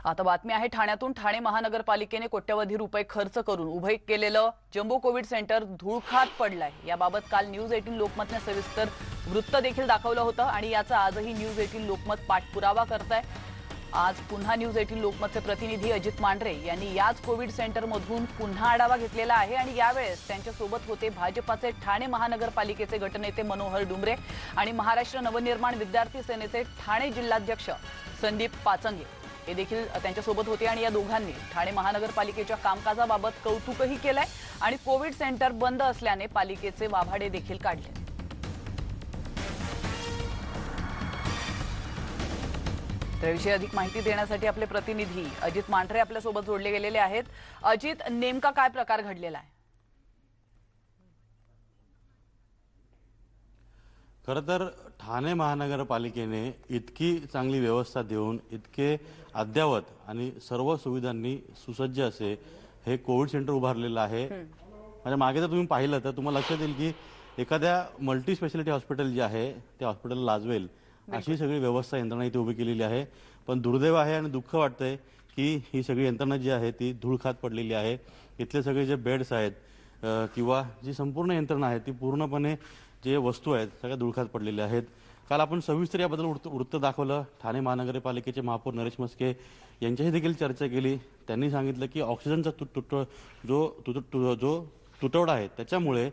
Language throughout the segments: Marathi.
आता बातमी आहे ठाण्यातून। ठाणे महानगरपालिकेने कोट्यवधी रुपये खर्च करून उभे केलेलं जम्बो कोविड सेंटर धूळखात पडलंय। याबाबत काल न्यूज 18 लोकमतने सविस्तर वृत्त देखील दाखवलं होतं आणि याचा आजही न्यूज 18 लोकमत पाठपुरावा करताय। आज पुन्हा न्यूज 18 लोकमतचे प्रतिनिधी अजित मांढरे यांनी याच कोविड सेंटरमधून पुन्हा आढावा घेतलेला आहे आणि यावेळेस त्यांच्या सोबत होते भाजपाचे ठाणे महानगरपालिकेचे गटनेते मनोहर डुमरे आणि महाराष्ट्र नवनिर्माण विद्यार्थी सेनेचे ठाणे जिल्हाध्यक्ष संदीप पाचंगे हे देखील त्यांच्या सोबत होते आणि या दोघांनी ठाणे महानगरपालिकेच्या कामकाजाबाबत कौतुकही केलंय आणि कोविड सेंटर बंद असल्याने पालिकेचे वाभाडे देखील काढले। त्याविषयी अधिक माहिती देण्यासाठी आपले प्रतिनिधी अजित मांढरे आपल्या सोबत जोडले गेलेले आहेत। अजित, नेमका काय प्रकार घडलेला आहे? खरं तर ठाणे महानगरपालिकेने इतकी चांगली व्यवस्था देऊन इतके अद्ययावत आणि सर्व सुविधांनी सुसज्ज असे हे कोविड सेंटर उभारलेलं आहे। म्हणजे मागे जर तुम्ही पाहिलं तर तुम्हाला लक्षात येईल की एखाद्या मल्टी स्पेशालिटी हॉस्पिटल जे आहे ते हॉस्पिटल लाजवेल अशी सगळी व्यवस्था यंत्रणा इथे उभी केलेली आहे। पण दुर्दैव आहे आणि दुःख वाटतंय की ही सगळी यंत्रणा जी आहे ती धूळखात पडलेली आहे। इथले सगळे जे बेड्स आहेत किंवा जी संपूर्ण यंत्रणा आहे ती पूर्णपणे जे वस्तू आहेत सगळ्या धूळखात पडलेल्या आहेत। काल आपण सविस्तर याबद्दल वृत्त दाखवलं। ठाणे महानगरपालिकेचे महापौर नरेश म्हस्के यांच्याशी देखील चर्चा केली। त्यांनी सांगितलं की ऑक्सिजनचा जो तुटवडा आहे त्याच्यामुळे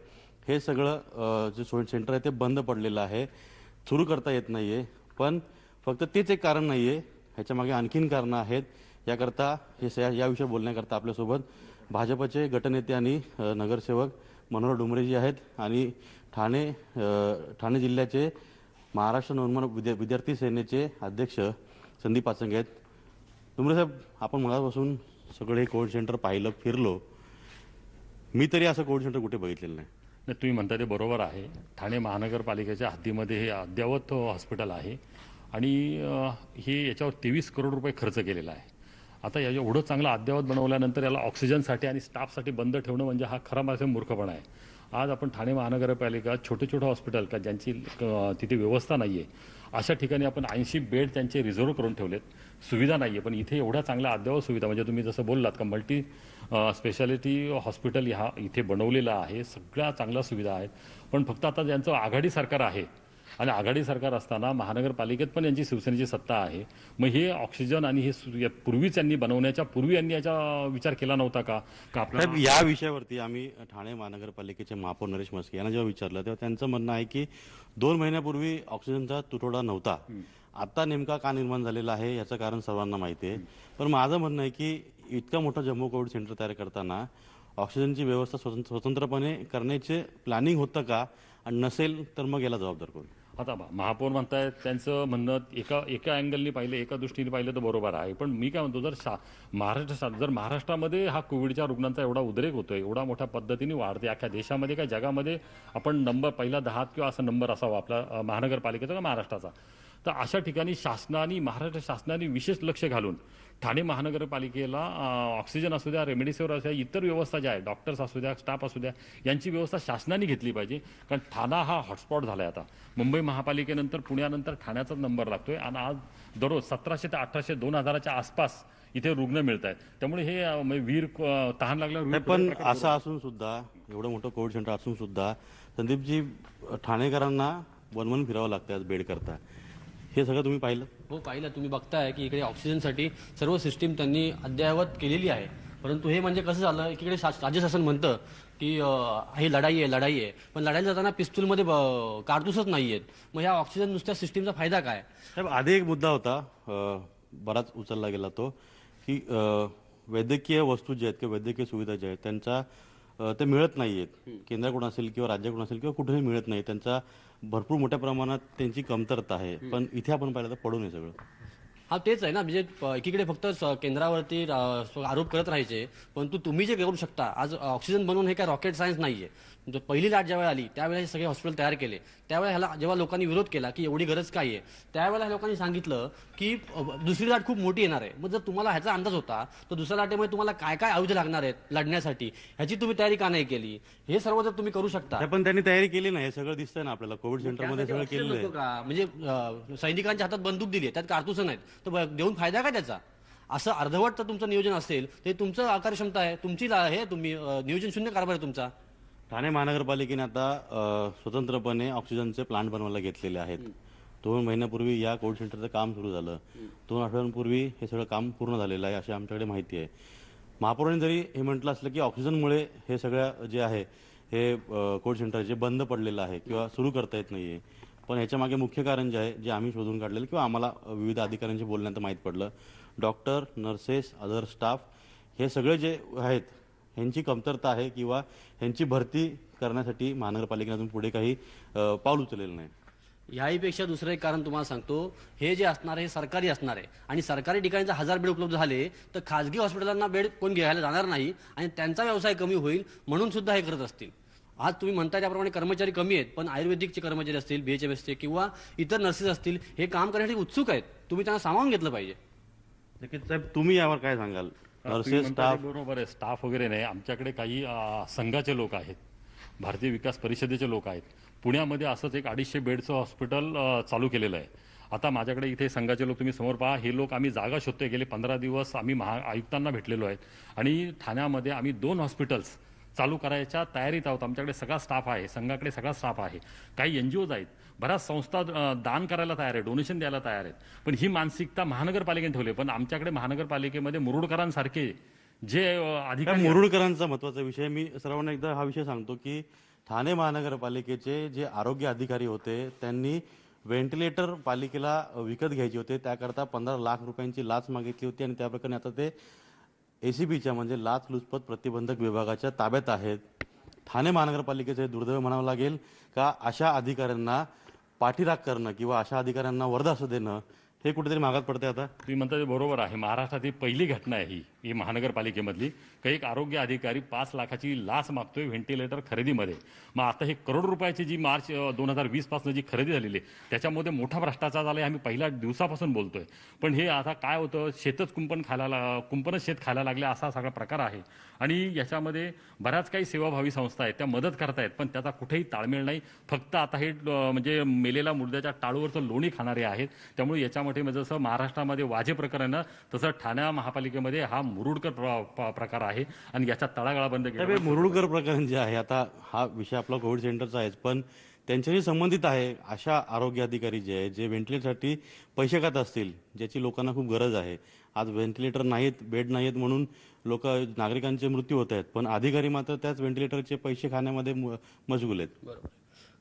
हे सगळं जे सेंटर आहे ते बंद पडलेलं आहे, सुरू करता येत नाहीये। पण फक्त तेच एक कारण नाहीये, ह्याच्या मागे आणखीन कारणं आहेत। याकरता या विषयी बोलण्याकरता आपल्यासोबत भाजपचे गटनेते आणि नगरसेवक मनोहर डुमरे जी आहेत आणि ठाणे जिल्ह्याचे महाराष्ट्र नवनिर्माण विद्यार्थी सेनेचे अध्यक्ष संदीप पाचंगे आहेत। डुमरे साहेब, आपण मगापासून सगळे कोविड सेंटर पाहिलं, फिरलो, मी तरी असं कोविड सेंटर कुठे बघितलेलं नाही। तुम्ही म्हणता ते बरोबर आहे। ठाणे महानगरपालिकेच्या हद्दीमध्ये हे अद्ययावत हॉस्पिटल आहे आणि हे याच्यावर 23 करोड रुपये खर्च केलेला आहे। आता या एवढं चांगलं अद्ययावत बनवल्यानंतर याला ऑक्सिजनसाठी आणि स्टाफसाठी बंद ठेवणं म्हणजे हा खरा माझा मूर्खपणा आहे। आज आपण ठाणे महानगरपालिका छोटे हॉस्पिटल का ज्यांची तिथे व्यवस्था नाही आहे अशा ठिकाणी आपण 80 बेड त्यांचे रिझर्व करून ठेवलेत। सुविधा नाही आहे, पण इथे एवढ्या चांगल्या अद्ययावत सुविधा म्हणजे तुम्ही जसं बोललात का मल्टी स्पेशालिटी हॉस्पिटल इथे बनवलेलं आहे, सगळ्या चांगल्या सुविधा आहेत। पण फक्त आता ज्यांचं आघाडी सरकार आहे आणि आघाडी सरकार असताना महानगरपालिकेत पण यांची शिवसेनेची सत्ता आहे, मग हे ऑक्सिजन आणि हे पूर्वीच यांनी बनवण्याच्या पूर्वी यांनी याचा विचार केला नव्हता का? साहेब, या विषयावरती आम्ही ठाणे महानगरपालिकेचे महापौर नरेश म्हस्के यांना जेव्हा विचारलं तेव्हा त्यांचं म्हणणं आहे की 2 महिन्यापूर्वी ऑक्सिजनचा तुटवडा नव्हता, आता नेमका का निर्माण झालेला आहे याचं कारण सर्वांना माहिती आहे। पण माझं म्हणणं आहे की इतका मोठा जम्बो कोविड सेंटर तयार करताना ऑक्सिजनची व्यवस्था स्वतंत्रपणे करण्याचे प्लॅनिंग होतं का, आणि नसेल तर मग याला जबाबदार कोण? आता महापौर म्हणतायत, त्यांचं म्हणणं एका अँगलनी पाहिलं, एका दृष्टीने पाहिलं तर बरोबर आहे। पण मी काय म्हणतो, जर महाराष्ट्रामध्ये हा कोविडच्या रुग्णांचा एवढा उद्रेक होतोय, एवढा मोठ्या पद्धतीने वाढते, अख्ख्या देशामध्ये काय जगामध्ये आपण नंबर पहिला 10 किंवा असा नंबर असावा आपला महानगरपालिकेचा का महाराष्ट्राचा, तर अशा ठिकाणी महाराष्ट्र शासनाने विशेष लक्ष घालून ठाणे महानगरपालिकेला ऑक्सिजन असू द्या, रेमडेसिवीर असू द्या, इतर व्यवस्था ज्या आहेत, डॉक्टर्स असू द्या, स्टाफ असू द्या, यांची व्यवस्था शासनाने घेतली पाहिजे। कारण ठाणा हा हॉटस्पॉट झाला आहे। आता मुंबई महापालिकेनंतर पुण्यानंतर ठाण्याचाच नंबर लागतोय आणि आज दररोज 1700 ते 1800 2000च्या आसपास इथे रुग्ण मिळत आहेत। त्यामुळे हे वीर तहान लागल्यावर पण असं असून सुद्धा, एवढं मोठं कोविड सेंटर असून सुद्धा संदीपजी, ठाणेकरांना वनवन फिरावं लागतं आज बेड करता, हे सगळं तुम्ही पाहिलं? हो, पाहिलं। तुम्ही बघताय की इकडे ऑक्सिजनसाठी सर्व सिस्टीम त्यांनी अद्ययावत केलेली आहे। परंतु हे म्हणजे कसं झालं, एकीकडे राज्य शासन म्हणतं की ही लढाई आहे, पण लढाईला जाताना पिस्तूलमध्ये कारतूसच नाही आहेत। मग ह्या ऑक्सिजन नुसत्या सिस्टीमचा फायदा काय? साहेब, आधी एक मुद्दा होता, बराच उचलला गेला तो, की वैद्यकीय वस्तू ज्या आहेत किंवा वैद्यकीय सुविधा ज्या आहेत त्यांचा ते मिळत नाही आहेत, केंद्राकडून असेल किंवा राज्याकडून असेल किंवा कुठेही मिळत नाही, त्यांचा भरपूर मोठ्या प्रमाणात त्यांची कमतरता आहे। पण इथे आपण पाहिलं तर पडू नये सगळं। हा, तेच आहे ना, म्हणजे एकीकडे फक्त केंद्रावरती आरोप करत राहायचे, परंतु तुम्ही जे करू शकता आज ऑक्सिजन बनवून, हे काय रॉकेट सायन्स नाहीये। पहिली लाट ज्यावेळेला आली त्यावेळेला हे सगळे हॉस्पिटल तयार केले, त्यावेळेला ह्याला जेव्हा लोकांनी विरोध केला की एवढी गरज काय आहे, त्यावेळेला लोकांनी सांगितलं की दुसरी लाट खूप मोठी येणार आहे। मग जर तुम्हाला ह्याचा अंदाज होता तर दुसऱ्या लाटेमध्ये तुम्हाला काय काय आयुध लागणार आहेत लढण्यासाठी, ह्याची तुम्ही तयारी का नाही केली? हे सर्व जर तुम्ही करू शकता। पण त्यांनी तयारी केली नाही, हे सगळं दिसतंय ना आपल्याला, कोविड सेंटरमध्ये सगळं केलेलं आहे। म्हणजे सैनिकांच्या हातात बंदूक दिली, त्यात कारतूस नाहीत, तर देऊन फायदा काय त्याचा? असं अर्धवट तर तुमचं नियोजन असेल ते तुमचं कार्यक्षमता आहे, तुमची हे तुम्ही नियोजन शून्य कारभार आहे तुमचा. ठाणे महानगरपालिकेने आता स्वतंत्रपणे ऑक्सिजनचे प्लांट बनवायला घेतलेले आहेत. 2 महिन्यापूर्वी या कोविड सेंटरचं काम सुरू झालं. 2 आठवड्यांपूर्वी हे सगळं काम पूर्ण झालेलं आहे अशी आमच्याकडे माहिती आहे. महापौरांनी जरी हे म्हटलं असलं की ऑक्सिजनमुळे हे सगळं जे आहे हे कोविड सेंटर जे बंद पडलेलं आहे किंवा सुरू करता येत नाहीये, पण ह्याच्या मागे मुख्य कारण जे आहे जे आम्ही शोधून काढलेलं किंवा आम्हाला विविध अधिकाऱ्यांशी बोलण्यात माहीत पडलं, डॉक्टर, नर्सेस, अदर स्टाफ हे सगळे जे आहेत ह्यांची कमतरता आहे किंवा ह्यांची भरती करण्यासाठी महानगरपालिकेने अजून पुढे काही पाऊल उचललेलं नाही. याहीपेक्षा दुसरं एक कारण तुम्हाला सांगतो, हे जे असणार आहे हे सरकारी असणार आहे आणि सरकारी ठिकाणी जर 1000 बेड उपलब्ध झाले तर खाजगी हॉस्पिटलांना बेड कोण घ्यायला जाणार नाही आणि त्यांचा व्यवसाय कमी होईल म्हणून सुद्धा हे करत असतील. आज तुम्ही म्हणताय त्याप्रमाणे कर्मचारी कमी आहेत, पण आयुर्वेदिकचे कर्मचारी असतील, BHMSचे किंवा इतर नर्सेस असतील, हे काम करण्यासाठी उत्सुक आहेत. तुम्ही त्यांना सामावून घेतलं पाहिजे. नक्कीच साहेब, तुम्ही यावर काय सांगाल? तुम्ही नर्सेस, म्हणता स्टाफ, ते बरोबर आहे. स्टाफ वगैरे नाही, आमच्याकडे काही संघाचे लोक आहेत, भारतीय विकास परिषदेचे लोक आहेत. पुण्यामध्ये असंच एक 250 बेडचं हॉस्पिटल चालू केलेलं आहे. आता माझ्याकडे इथे संघाचे लोक तुम्ही समोर पहा, हे लोक आम्ही जागा शोधतोय. गेले 15 दिवस आम्ही आयुक्तांना भेटलेलो आहेत आणि ठाण्यामध्ये आम्ही 2 हॉस्पिटल्स चालू करायच्या तयारीत आहोत. आमच्याकडे सगळा स्टाफ आहे, संघाकडे सगळा स्टाफ आहे. काही NGOज आहेत, बऱ्याच संस्था दान करायला तयार आहे, डोनेशन द्यायला तयार आहेत. पण ही मानसिकता महानगरपालिकेने ठेवली. पण आमच्याकडे महानगरपालिकेमध्ये मुरुडकरांसारखे जे अधिकारी मुरुडकरांचा महत्वाचा विषय, मी सर्वांना एकदा हा विषय सांगतो की ठाणे महानगरपालिकेचे जे आरोग्य अधिकारी होते त्यांनी व्हेंटिलेटर पालिकेला विकत घ्यायचे होते, त्याकरता 15 लाख रुपयांची लाच मागितली होती आणि त्या प्रकारे आता ते ACBच्या म्हणजे लाचलुचपत प्रतिबंधक विभागाच्या ताब्यात आहेत. ठाणे महानगरपालिकेचे दुर्दैव म्हणावं लागेल का अशा अधिकाऱ्यांना पाठीराख करणं किंवा अशा अधिकाऱ्यांना वरदान देणं हे कुठेतरी मागात पडते. आता तुम्ही म्हणता ते बरोबर आहे. महाराष्ट्रातील पहिली घटना आहे ही महानगरपालिकेमधली, काही एक आरोग्य अधिकारी 5 लाखाची लाच मागतोय व्हेंटिलेटर खरेदीमध्ये. मग आता हे करोड रुपयाची जी मार्च 2020 पासून जी खरेदी झालेली आहे त्याच्यामध्ये मोठा भ्रष्टाचार झाला आहे. आम्ही पहिल्या दिवसापासून बोलतोय. पण हे आता काय होतं, शेतच कुंपणच शेत खायला लागले असा सगळा प्रकार आहे. आणि याच्यामध्ये बऱ्याच काही सेवाभावी संस्था आहेत, त्या मदत करतायत, पण त्याचा कुठेही ताळमेळ नाही. फक्त आता हे म्हणजे मेलेल्या मुर्द्याच्या टाळूवरचं लोणी खाणारे आहेत. त्यामुळे याच्यामध्ये जसं महाराष्ट्रामध्ये वाजे प्रकरण आहे तसं ठाणे महापालिकेमध्ये हा मुरुडकर प्रकार आहे आणि याचा तळागाळा बंद केला. मुरुडकर प्रकरण जे आहे, आता हा विषय आपला कोविड सेंटरचा आहेच, पण त्यांच्याशी संबंधित आहे अशा आरोग्य अधिकारी जे आहे जे व्हेंटिलेटरसाठी पैसे खात असतील, ज्याची लोकांना खूप गरज आहे. आज व्हेंटिलेटर नाहीत, बेड नाहीत म्हणून नागरिकांचे मृत्यू होत आहेत, पण अधिकारी मात्र त्याच व्हेंटिलेटरचे पैसे खाण्यामध्ये मशगूल आहेत. बरोबर.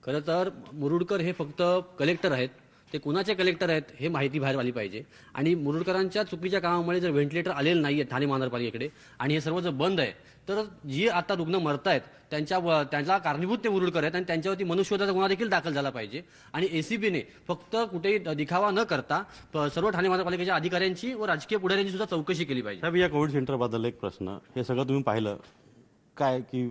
खरं तर मुरुडकर हे फक्त कलेक्टर आहेत. ते कुणाचे कलेक्टर आहेत हे माहिती बाहेर आली पाहिजे. आणि मुरुडकरांच्या चुकीच्या कामामुळे जर व्हेंटिलेटर आलेलं नाही आहे ठाणे महानगरपालिकेकडे आणि हे सर्व जर बंद आहे तर जी आता रुग्ण मरत आहेत त्यांना कारणीभूत ते मुरुडकर आहेत आणि त्यांच्यावरती मनुष्यवधाचा गुन्हा देखील दाखल झाला पाहिजे. आणि ACBने फक्त कुठेही दिखावा न करता सर्व ठाणे महानगरपालिकेच्या अधिकाऱ्यांची व राजकीय पुढाऱ्यांची सुद्धा चौकशी केली पाहिजे. साहेब, या कोविड सेंटरबद्दल एक प्रश्न, हे सगळं तुम्ही पाहिलं काय की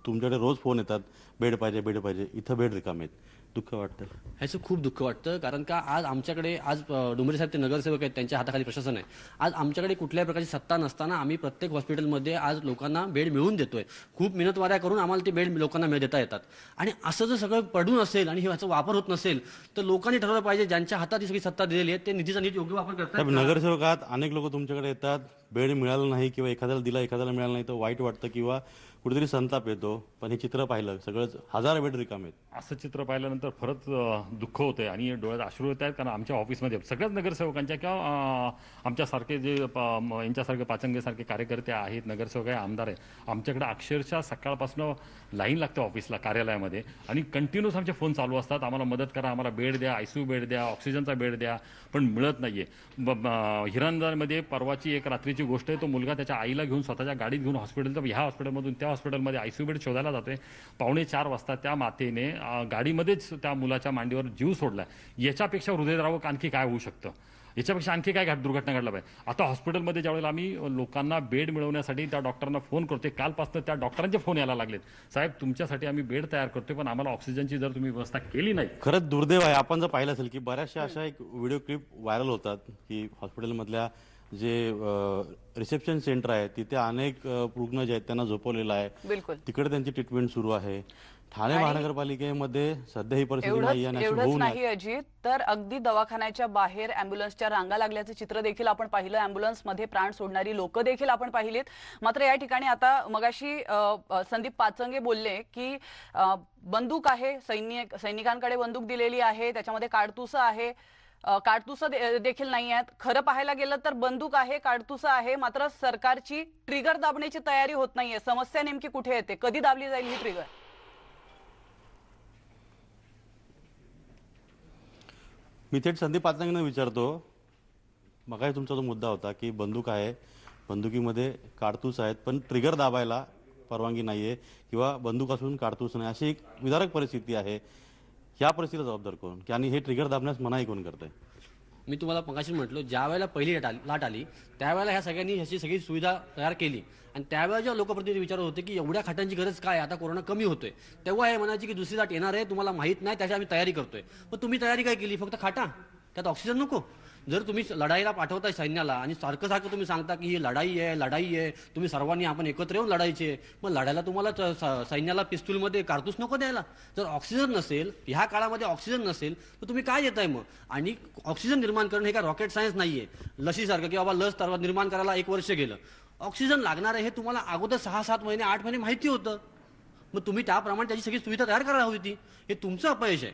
तुमच्याकडे रोज फोन येतात बेड पाहिजे, इथं बेड रिकामे आहेत, दुःख वाटतं? ह्याचं खूप दुःख वाटतं. कारण का आज आमच्याकडे डोंबरे साहेब ते नगरसेवक आहेत, त्यांच्या हाताखाली प्रशासन आहे. आज आमच्याकडे कुठल्याही प्रकारची सत्ता नसताना आम्ही प्रत्येक हॉस्पिटलमध्ये आज लोकांना बेड मिळवून देतोय. खूप मेहनतवाऱ्या करून आम्हाला ते बेड लोकांना देता येतात. आणि असं जर सगळं पडून असेल आणि ह्याचा वापर होत नसेल तर लोकांनी ठरवलं पाहिजे ज्यांच्या हातात ही सगळी सत्ता दिलेली आहे ते निधीचा नीट योग्य वापर करतात. नगरसेवकात अनेक लोक तुमच्याकडे येतात, बेड मिळालं नाही किंवा एखाद्याला दिला एखाद्याला मिळालं नाही तर वाईट वाटतं किंवा कुठेतरी संताप येतो. पण हे चित्र पाहिलं सगळंच 1000 बेड रिकामे आहेत. असं चित्र पाहिल्यानंतर खरंच दुःख होतंय आणि डोळ्यात अश्रू येत आहेत. कारण आमच्या ऑफिसमध्ये सगळ्याच नगरसेवकांच्या किंवा आमच्यासारखे जे यांच्यासारखे पाचंगेसारखे कार्यकर्ते आहेत, नगरसेवक आहे, आमदार आहे, आमच्याकडे अक्षरशः सकाळपासून लाईन लागते ऑफिसला, कार्यालयामध्ये, आणि कंटिन्यूस आमचे फोन चालू असतात. आम्हाला मदत करा, आम्हाला बेड द्या, ICU बेड द्या, ऑक्सिजनचा बेड द्या, पण मिळत नाहीये. हिरानंदामध्ये परवाची एक रात्रीची गोष्ट आहे. तो मुलगा त्याच्या आईला घेऊन स्वतःच्या गाडीत घेऊन ह्या हॉस्पिटलमधून त्या हॉस्पिटलमध्ये ICU बेड शोधायला जातोय. 3:45 वाजता त्या मातेने गाडीमध्येच त्या मुलाच्या मांडीवर जीव सोडला. याच्यापेक्षा हृदयद्रावक आणखी काय होऊ शकतं? याच्यापेक्षा आणखी काय दुर्घटना घडला पाहिजे? आता हॉस्पिटलमध्ये ज्यावेळेला आम्ही लोकांना बेड मिळवण्यासाठी त्या डॉक्टरांना फोन करतोय, कालपासून त्या डॉक्टरांचे फोन यायला लागलेत, साहेब तुमच्यासाठी आम्ही बेड तयार करतोय पण आम्हाला ऑक्सिजनची जर तुम्ही व्यवस्था केली नाही. खरंच दुर्दैव आहे. आपण जर पाहिलं असेल की बऱ्याचशा अशा एक व्हिडिओ क्लिप व्हायरल होतात की हॉस्पिटलमधल्या जे रिसेप्शन सेंटर आहे तिथे अनेक रुग्ण जे आहेत त्यांना झोपवलेलं आहे, बिलकुल तिकडे त्यांची ट्रीटमेंट सुरू आहे. ठाणे महानगरपालिकेमध्ये सध्या ही परिस्थिती नाही आणि अशी एवढंच होऊ नये. नाही अजित, तर अगदी दवाखान्याच्या बाहेर अँब्युलन्सच्या रांगा लागल्याचं चित्र देखील आपण पाहिलं. अँब्युलन्समध्ये प्राण सोडणारी लोक देखील आपण पाहिलीत. मात्र या ठिकाणी आता मगाशी संदीप पाचंगे बोलले की बंदूक आहे, सैनिकांकडे बंदूक दिलेली आहे, त्याच्यामध्ये काडतुसं आहे, काडतुसं देखील नाही आहेत. खरं पाहायला गेलं तर बंदूक आहे, काडतुसं आहे, मात्र सरकारची ट्रिगर दाबण्याची तयारी होत नाहीये. समस्या नेमकी कुठे येते? कधी दाबली जाईल ही ट्रिगर? मी थेट संदीप पाचंगेंना विचारतो. मगाही तुमचा जो मुद्दा होता की बंदूक आहे, बंदुकीमध्ये काडतूस आहेत, पण ट्रिगर दाबायला परवानगी नाहीये किंवा बंदूक असून काडतूस नाही, अशी एक विदारक परिस्थिती आहे. या परिस्थितीला जबाबदार कोण की आणि हे ट्रिगर दाबण्यास मनाई कोण करतंय? मी तुम्हाला मगाशी म्हटलो, ज्या वेळेला पहिली लाट आली त्यावेळेला ह्या सगळ्यांनी ह्याची सगळी सुविधा तयार केली आणि त्यावेळेला जेव्हा लोकप्रतिनिधी विचारत होते की एवढ्या खाटांची गरज काय, आता कोरोना कमी होतोय, तेव्हा हे म्हणायचे की दुसरी लाट येणार आहे, तुम्हाला माहित नाही, त्याची आम्ही तयारी करतोय. पण तुम्ही तयारी काय केली? फक्त खाटा, त्यात ऑक्सिजन नको. जर तुम्ही लढाईला पाठवताय सैन्याला आणि सारखं सारखं तुम्ही सांगता की ही लढाई आहे, तुम्ही सर्वांनी आपण एकत्र येऊन लढायचे, मग लढायला तुम्हाला सैन्याला पिस्तूलमध्ये कारतूस नको द्यायला. जर ऑक्सिजन नसेल, ह्या काळामध्ये ऑक्सिजन नसेल, तर तुम्ही काय देताय मग? आणि ऑक्सिजन निर्माण करणं हे काय रॉकेट सायन्स नाहीये. लसीसारखं की बाबा लस निर्माण करायला 1 वर्ष गेलं. ऑक्सिजन लागणार आहे हे तुम्हाला अगोदर 6-7 महिने 8 महिने माहिती होतं. मग तुम्ही त्याप्रमाणे त्याची सगळी सुविधा तयार करायला हवी होती. हे तुमचं अपयश आहे.